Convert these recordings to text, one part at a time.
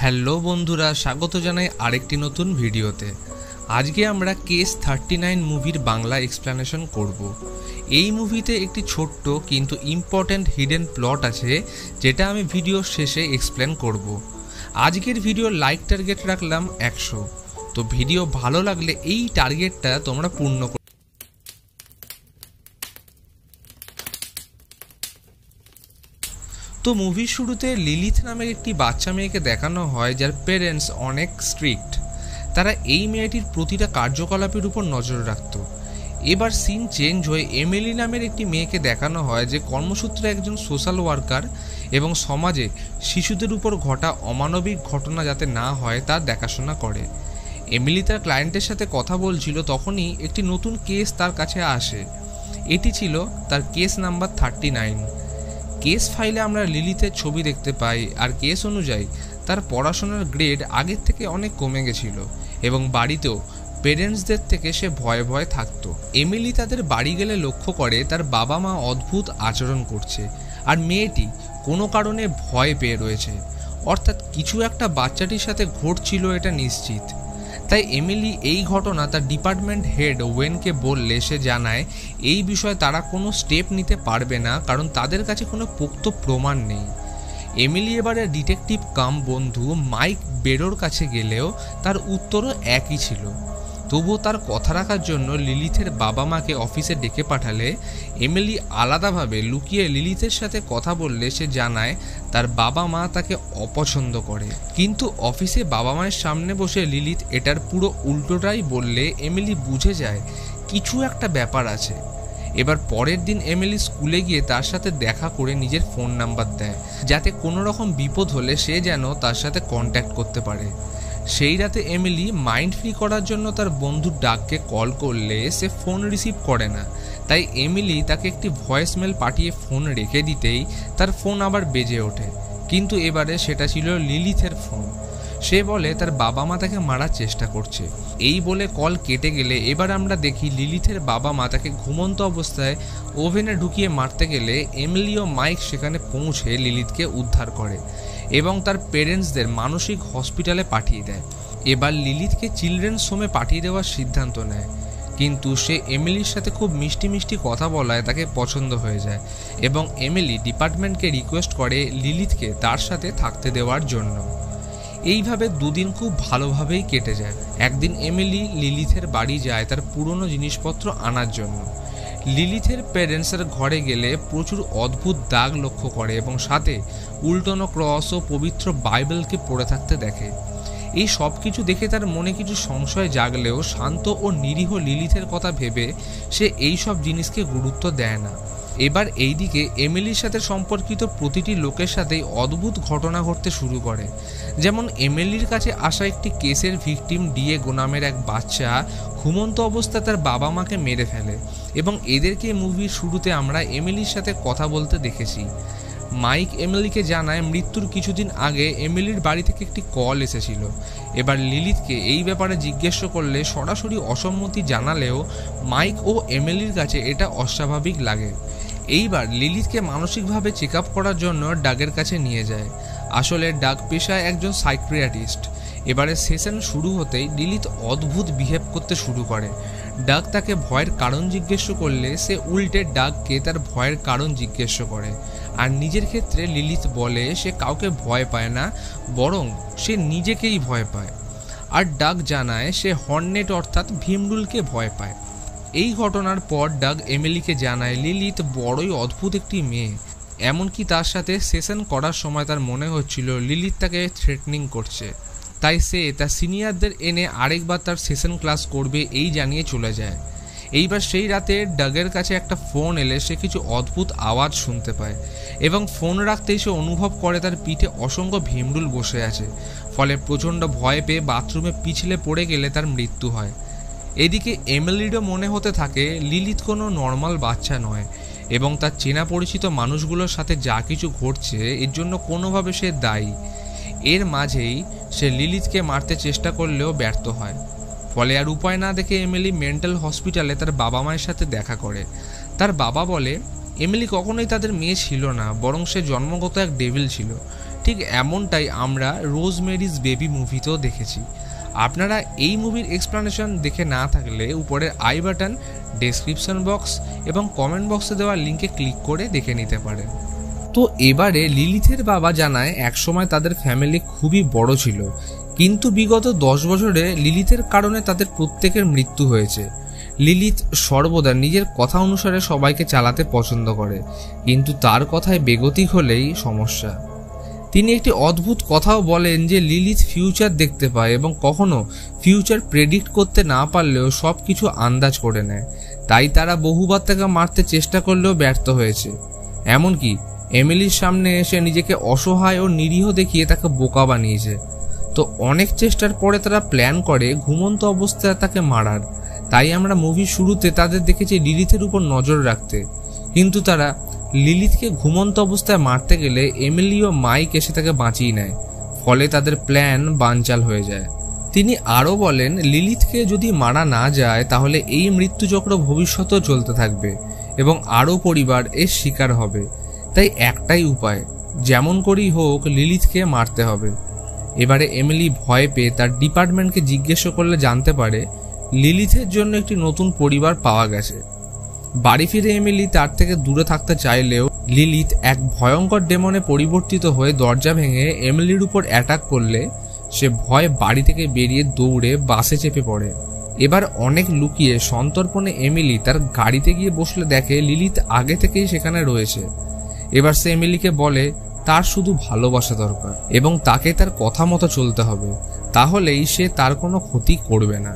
Hello বন্ধুরা, স্বাগত জানাই আরেকটি নতুন ভিডিওতে। আজকে আমরা কেস 39 মুভির বাংলা এক্সপ্লেনেশন করব। এই মুভিতে একটি ছোট্ট কিন্তু ইম্পর্ট্যান্ট হিডেন প্লট আছে, যেটা আমি ভিডিওর শেষে এক্সপ্লেন করব। আজকের ভিডিও লাইক টার্গেট রাখলাম 100। তো ভিডিও ভালো লাগলে এই টার্গেটটা তোমরা পূর্ণ করো। তো মুভির শুরুতে লিলিথ নামের একটি বাচ্চা মেয়েকে দেখানো হয়, যার পেরেন্টস অনেক স্ট্রিক্ট। তারা এই মেয়েটির প্রতিটা কার্যকলাপের উপর নজর রাখত। এবার সিন চেঞ্জ হয়ে এমিলি নামের একটি মেয়েকে দেখানো হয়, যে কর্মসূত্রে একজন সোশ্যাল ওয়ার্কার এবং সমাজে শিশুদের উপর ঘটা অমানবিক ঘটনা যাতে না হয় তার দেখাশোনা করে। এমিলি তার ক্লায়েন্টের সাথে কথা বলছিল, তখনই একটি নতুন কেস তার কাছে আসে। এটি ছিল তার কেস নাম্বার 39। কেস ফাইলে আমরা লিলিথের ছবি দেখতে পাই, আর কেস অনুযায়ী তার পড়াশোনার গ্রেড আগের থেকে অনেক কমে গেছিল এবং বাড়িতেও পেরেন্টসদের থেকে সে ভয়ে ভয়ে থাকতো। এমিলি তাদের বাড়ি গেলে লক্ষ্য করে তার বাবা মা অদ্ভুত আচরণ করছে, আর মেয়েটি কোনো কারণে ভয় পেয়ে রয়েছে, অর্থাৎ কিছু একটা বাচ্চাটির সাথে ঘটছিল, এটা নিশ্চিত। তাই এমিলি এই ঘটনা তার ডিপার্টমেন্ট হেড ওয়েনকে বললে সে জানায় এই বিষয়ে তারা কোনো স্টেপ নিতে পারবে না, কারণ তাদের কাছে কোনো পোক্ত প্রমাণ নেই। এমিলি এবারে ডিটেকটিভ কাম বন্ধু মাইক বেরোর কাছে গেলেও তার উত্তরও একই ছিল। তবুও তার কথা রাখার জন্য লিলিথের বাবা মাকে অফিসে ডেকে পাঠালে এমিলি আলাদাভাবে লুকিয়ে লিলিথের সাথে কথা বললে সে জানায় তার বাবা মা তাকে অপছন্দ করে। কিন্তু অফিসে বাবা মায়ের সামনে বসে লিলিথ এটার পুরো উল্টোটাই বললে এমিলি বুঝে যায় কিছু একটা ব্যাপার আছে। এবার পরের দিন এমিলি স্কুলে গিয়ে তার সাথে দেখা করে নিজের ফোন নাম্বার দেয়, যাতে কোনো রকম বিপদ হলে সে যেন তার সাথে কন্ট্যাক্ট করতে পারে। সেই রাতে এমিলি মাইন্ড ফ্রি করার জন্য তার বন্ধুর ডাককে কল করলে সে ফোন রিসিভ করে না। তাই এমিলি তাকে একটি ভয়েসমেল পাঠিয়ে ফোন রেখে দিতেই তার ফোন আবার বেজে ওঠে, কিন্তু এবারে সেটা ছিল লিলিথের ফোন। সে বলে তার বাবা মা তাকে মারার চেষ্টা করছে। এই বলে কল কেটে গেলে এবার আমরা দেখি লিলিথের বাবা মা তাকে ঘুমন্ত অবস্থায় ওভেনে ঢুকিয়ে মারতে গেলে এমিলি ও মাইক সেখানে পৌঁছে লিলিথকে উদ্ধার করে এবং তার পেরেন্টসদের মানসিক হসপিটালে পাঠিয়ে দেয়। এবার লিলিথকে চিলড্রেন্স হোমে পাঠিয়ে দেওয়ার সিদ্ধান্ত নেয়, কিন্তু সে এমিলির সাথে খুব মিষ্টি মিষ্টি কথা বলায় তাকে পছন্দ হয়ে যায় এবং এমিলি ডিপার্টমেন্টকে রিকোয়েস্ট করে লিলিথকে তার সাথে থাকতে দেওয়ার জন্য। এইভাবে দুদিন খুব ভালোভাবেই কেটে যায়। একদিন এমিলি লিলিথের বাড়ি যায় তার পুরনো জিনিসপত্র আনার জন্য। লিলিথের পেরেন্টসের ঘরে গেলে প্রচুর অদ্ভুত দাগ লক্ষ্য করে এবং সাথে উল্টানো ক্রস ও পবিত্র বাইবেলকে পড়ে থাকতে দেখে। এই সব কিছু দেখে তার মনে কিছু সংশয় জাগলেও শান্ত ও নিরীহ লিলিথের কথা ভেবে সে এই সব জিনিসকে গুরুত্ব দেয় না। এবার এইদিকে এমিলির সাথে সম্পর্কিত প্রতিটি লোকের সাথেই অদ্ভুত ঘটনা ঘটতে শুরু করে। যেমন এমিলির কাছে আসা একটি কেসের ভিকটিম ডিয়েগো নামের এক বাচ্চা ঘুমন্ত অবস্থায় তার বাবা মাকে মেরে ফেলে এবং এদেরকে মুভির শুরুতে আমরা এমিলির সাথে কথা বলতে দেখেছি। মাইক এমিলিকে জানায় মৃত্যুর কিছুদিন আগে এমিলির বাড়ি থেকে একটি কল এসেছিল। এবার লিলিথকে এই ব্যাপারে জিজ্ঞেস করলে সরাসরি অসম্মতি জানালেও মাইক ও এমিলির কাছে এটা অস্বাভাবিক লাগে। এইবার লিলিথকে মানসিকভাবে চেক আপ করার জন্য ডাগের কাছে নিয়ে যায়। আসলে ডাগ পেশায় একজন সাইকিয়াট্রিস্ট। এবারে সেশন শুরু হতেই লিলিথ অদ্ভুত বিহেভ করতে শুরু করে। ডাগ তাকে ভয়ের কারণ জিজ্ঞেস করলে সে উল্টে ডাগকে তার ভয়ের কারণ জিজ্ঞেস করে। আর নিজের ক্ষেত্রে লিলিথ বলে সে কাউকে ভয় পায় না, বরং সে নিজেকেই ভয় পায়। আর ডাগ জানায় সে হর্নেট অর্থাৎ ভীমরুলকে ভয় পায়। এই ঘটনার পর ডাগ এমিলিকে জানায় লিলিথ বড়ই অদ্ভুত একটি মেয়ে। এমনকি তার সাথে সেশন করার সময় তার মনে হচ্ছিল লিলিথ তাকে থ্রেটনিং করছে। তাই সে তার সিনিয়রদের এনে আরেকবার তার সেশন ক্লাস করবে এই জানিয়ে চলে যায়। এইবার সেই রাতে ডাগের কাছে একটা ফোন এলে সে কিছু অদ্ভুত আওয়াজ শুনতে পায় এবং ফোন রাখতেই সে অনুভব করে তার পিঠে অসংখ্য ভীমরুল বসে আছে। ফলে প্রচণ্ড ভয় পেয়ে বাথরুমে পিছলে পড়ে গেলে তার মৃত্যু হয়। এদিকে এমিলিরও মনে হতে থাকে লিলিথ কোনো নর্মাল বাচ্চা নয় এবং তার চেনা পরিচিত মানুষগুলোর সাথে যা কিছু ঘটছে এর জন্য কোনোভাবে সে দায়ী। এর মাঝেই সে লিলিথকে মারতে চেষ্টা করলেও ব্যর্থ হয়। ফলে আর উপায় না দেখে এমিলি মেন্টাল হসপিটালে তার বাবা মায়ের সাথে দেখা করে। তার বাবা বলে এমিলি কখনোই তাদের মেয়ে ছিল না, বরং সে জন্মগত এক ডেভিল ছিল। ঠিক এমনটাই আমরা রোজমেরিজ বেবি মুভিতেও দেখেছি। আপনারা এই মুভির এক্সপ্লানেশন দেখে না থাকলে উপরের আই বাটন, ডেসক্রিপশন বক্স এবং কমেন্ট বক্সে দেওয়া লিঙ্কে ক্লিক করে দেখে নিতে পারেন। তো এবারে লিলিথের বাবা জানায় একসময় তাদের ফ্যামিলি খুবই বড় ছিল, কিন্তু বিগত 10 বছরে লিলিথের কারণে তাদের প্রত্যেকের মৃত্যু হয়েছে। লিলিথ সর্বদা নিজের কথা অনুসারে সবাইকে চালাতে পছন্দ করে, কিন্তু তার কথায় বেগতিক হলেই সমস্যা। তিনি একটি অদ্ভুত কথাও বলেন যে লিলিথ ফিউচার দেখতে পায় এবং কখনো ফিউচার প্রেডিক্ট করতে না পারলেও সব কিছু আন্দাজ করে নেয়। তাই তারা বহুবার তাকে মারতে চেষ্টা করলেও ব্যর্থ হয়েছে। এমনকি এমিলির সামনে এসে নিজেকে অসহায় ও নিরীহ দেখিয়ে তাকে বোকা বানিয়েছে। তো অনেক চেষ্টার পরে তারা প্ল্যান করে ঘুমন্ত অবস্থায় তাকে মারার। তাই আমরা মুভির শুরুতে তাদের দেখেছি লিলিথের উপর নজর রাখতে, কিন্তু তারা লিলিথকে ঘুমন্ত অবস্থায় মারতে গেলে এমিলি ও মাইক এসে তাকে বাঁচিয়ে নেয়, ফলে তাদের প্ল্যান বানচাল হয়ে যায়। তিনি আরও বলেন লিলিথকে যদি মারা না যায় তাহলে এই মৃত্যুচক্র ভবিষ্যতেও চলতে থাকবে এবং আরও পরিবার এর শিকার হবে। তাই একটাই উপায়, যেমন করেই হোক লিলিথকে মারতে হবে। এবারে এমিলি ভয় পেয়ে তার ডিপার্টমেন্টকে জিজ্ঞেস করলে জানতে পারে লিলিথের জন্য একটি নতুন পরিবার পাওয়া গেছে। বাড়ি ফিরে এমিলি তার থেকে দূরে থাকতে চাইলেও লিলিথ এক ভয়ঙ্কর ডেমনে পরিবর্তিত হয়ে দরজা ভেঙে এমিলির উপর অ্যাটাক করলে সে ভয়ে বাড়ি থেকে বেরিয়ে দৌড়ে বাসে চেপে পড়ে। এবার অনেক লুকিয়ে সন্তর্পণে এমিলি তার গাড়িতে গিয়ে বসলে দেখে লিলিথ আগে থেকেই সেখানে রয়েছে। এবার সে এমিলিকে বলে তার শুধু ভালোবাসা দরকার এবং তাকে তার কথা মতো চলতে হবে, তাহলেই সে তার কোনো ক্ষতি করবে না।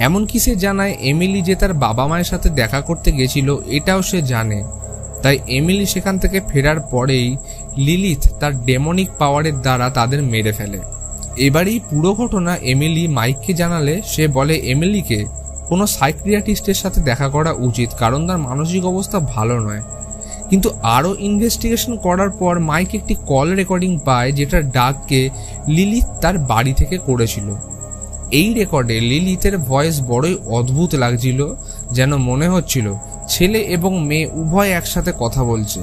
এমনকি সে জানায় এমিলি যে তার বাবা মায়ের সাথে দেখা করতে গেছিল এটাও সে জানে। তাই এমিলি সেখান থেকে ফেরার পরেই লিলিথ তার ডেমনিক পাওয়ারের দ্বারা তাদের মেরে ফেলে। এবারেই পুরো ঘটনা এমিলি মাইককে জানালে সে বলে এমিলিকে কোনো সাইকিয়াট্রিস্টের সাথে দেখা করা উচিত, কারণ তার মানসিক অবস্থা ভালো নয়। কিন্তু আরও ইনভেস্টিগেশন করার পর মাইক একটি কল রেকর্ডিং পায় যেটার ডাককে লিলিথ তার বাড়ি থেকে করেছিল। এই রেকর্ডে লিলিথের ভয়েস বড়ই অদ্ভুত লাগছিল, যেন মনে হচ্ছিল ছেলে এবং মেয়ে উভয় একসাথে কথা বলছে।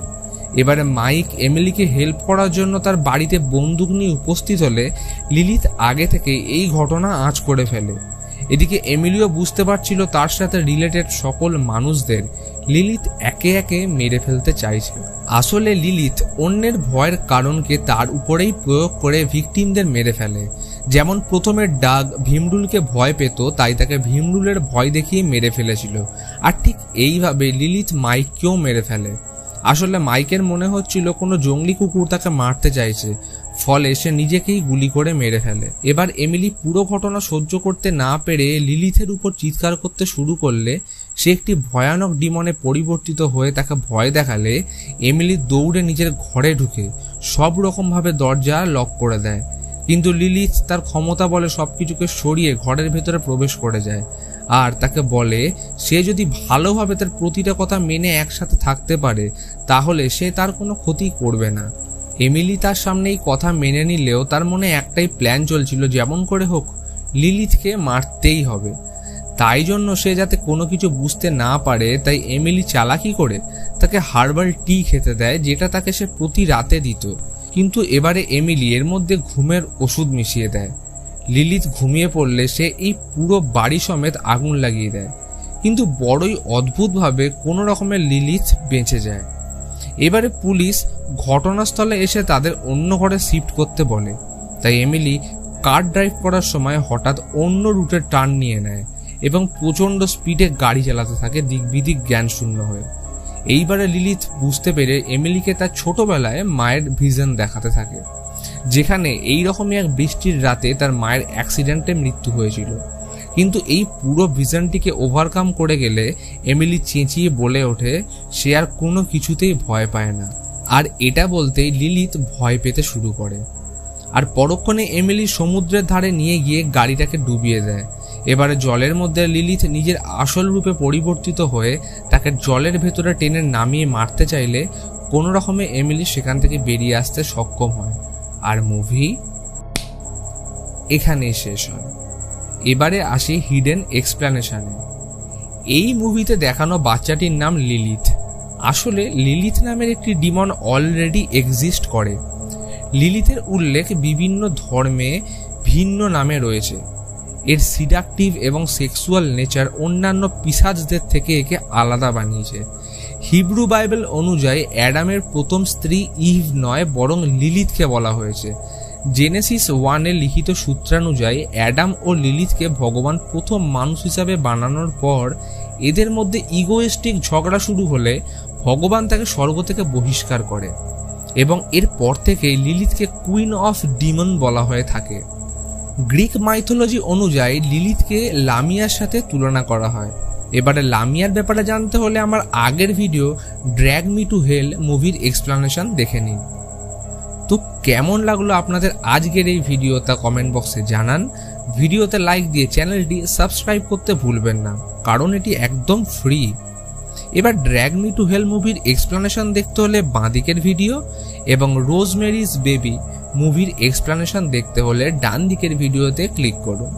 এবারে মাইক এমিলিকে হেল্প করার জন্য তার বাড়িতে বন্দুক নিয়ে উপস্থিত হলে লিলিথ আগে থেকে এই ঘটনা আঁচ করে ফেলে। এদিকে এমিলিও বুঝতে পারছিল তার সাথে রিলেটেড সকল মানুষদের লিলিথ একে একে মেরে ফেলতে চাইছে। আসলে লিলিথ অন্যের ভয়ের কারণকে তার উপরেই প্রয়োগ করে ভিকটিমদের মেরে ফেলে। যেমন প্রথমে ডাগ ভীমরুলকে ভয় পেত, তাই তাকে ভীমরুলের ভয় দেখিয়ে মেরে ফেলেছিল, আর ঠিক এইভাবে লিলিথ মাইককেও মেরে ফেলে। আসলে মাইকের মনে হচ্ছিল কোনো জঙ্গলি কুকুর তাকে মারতে চাইছে, ফলে সে নিজেকেই গুলি করে মেরে ফেলে। এবার এমিলি পুরো ঘটনা সহ্য করতে না পেরে লিলিথের উপর চিৎকার করতে শুরু করলে সে একটি ভয়ানক ডিমনে পরিবর্তিত হয়ে তাকে ভয় দেখালে এমিলি দৌড়ে নিজের ঘরে ঢুকে সব রকমভাবে দরজা লক করে দেয়। কিন্তু লিলিথ তার ক্ষমতা বলে সবকিছুকে সরিয়ে ঘরের ভেতরে প্রবেশ করে যায় আর তাকে বলে সে যদি ভালোভাবে তার প্রতিটা কথা মেনে একসাথে থাকতে পারে তাহলে সে তার কোনো ক্ষতি করবে না। এমিলি তার সামনে এই কথা মেনে নিলেও তার মনে একটাই প্ল্যান চলছিল, যেমন করে হোক লিলিথকে মারতেই হবে। তাই জন্য সে যাতে কোনো কিছু বুঝতে না পারে তাই এমিলি চালাকি করে তাকে হার্বাল টি খেতে দেয়, যেটা তাকে সে প্রতি রাতে দিত। কিন্তু এবারে এমিলি এর মধ্যে ঘুমের ওষুধ মিশিয়ে দেয়। লিলিথ ঘুমিয়ে পড়লে সে এই পুরো বাড়ি সমেত আগুন লাগিয়ে দেয়, কিন্তু বড়ই অদ্ভুতভাবে কোনো রকমের লিলিথ বেঁচে যায়। এবারে পুলিশ ঘটনাস্থলে এসে তাদের অন্য ঘরে শিফট করতে বলে, তাই এমিলি কার ড্রাইভ করার সময় হঠাৎ অন্য রুটে টার্ন নিয়ে নেয় এবং প্রচণ্ড স্পিডে গাড়ি চালাতে থাকে দিক বিদিক জ্ঞান শূন্য হয়ে। এইবারে লিলিথ বুঝতে পেরে এমিলিকে তার ছোটবেলায় মায়ের ভিশন দেখাতে থাকে, যেখানে এইরকমই এক বৃষ্টির রাতে তার মায়ের অ্যাক্সিডেন্টে মৃত্যু হয়েছিল। কিন্তু এই পুরো ভিশনটিকে ওভারকাম করে গেলে এমিলি চেঁচিয়ে বলে ওঠে সে আর কোনো কিছুতেই ভয় পায় না, আর এটা বলতেই লিলিথ ভয় পেতে শুরু করে। আর পরক্ষণে এমিলি সমুদ্রের ধারে নিয়ে গিয়ে গাড়িটাকে ডুবিয়ে দেয়। এবারে জলের মধ্যে লিলিথ নিজের আসল রূপে পরিবর্তিত হয়ে তাকে জলের ভেতরে টেনে নামিয়ে মারতে চাইলে কোনো রকমে এমিলি সেখান থেকে বেরিয়ে আসতে সক্ষম হয়, আর মুভি এখানেই শেষ হয়। এবারে আসি হিডেন এক্সপ্লেনেশনে। এই মুভিতে দেখানো বাচ্চাটির নাম লিলিথ। আসলে লিলিথ নামের একটি ডিমন অলরেডি এক্সিস্ট করে। লিলিথের উল্লেখ বিভিন্ন ধর্মে ভিন্ন নামে রয়েছে। এর সিডাকটিভ এবং সেক্সুয়াল নেচার অন্যান্য পিশাচদের থেকে একে আলাদা বানিয়েছে। হিব্রু বাইবেল অনুযায়ী অ্যাডামের প্রথম স্ত্রী ইভ নয় বরং লিলিথকে বলা হয়েছে। জেনেসিস 1-এ লিখিত সূত্রানুযায়ী অ্যাডাম ও লিলিথকে ভগবান প্রথম মানুষ হিসাবে বানানোর পর এদের মধ্যে ইগোয়েস্টিক ঝগড়া শুরু হলে ভগবান তাকে স্বর্গ থেকে বহিষ্কার করে এবং এরপর থেকে লিলিথকে কুইন অফ ডিমন বলা হয়ে থাকে। গ্রিক মাইথোলজি অনুযায়ী লিলিথকে লামিয়ার সাথে তুলনা করা হয়। এবারে লামিয়ার ব্যাপারে জানতে হলে আমার আগের video Drag Me to Hell মুভির এক্সপ্লানেশন দেখে নিন। তো কেমন লাগলো আপনাদের আজকের এই ভিডিও তা কমেন্ট বক্সে জানান। ভিডিওতে লাইক দিয়ে চ্যানেলটি সাবস্ক্রাইব করতে ভুলবেন না, কারণ এটি একদম ফ্রি। এবার ড্র্যাগ মি টু হেল মুভির এক্সপ্লানেশন দেখতে হলে বাঁদিকের ভিডিও এবং রোজমেরিজ বেবি মুভির এক্সপ্লানেশন দেখতে হলে ডান দিকের ভিডিওতে ক্লিক করুন।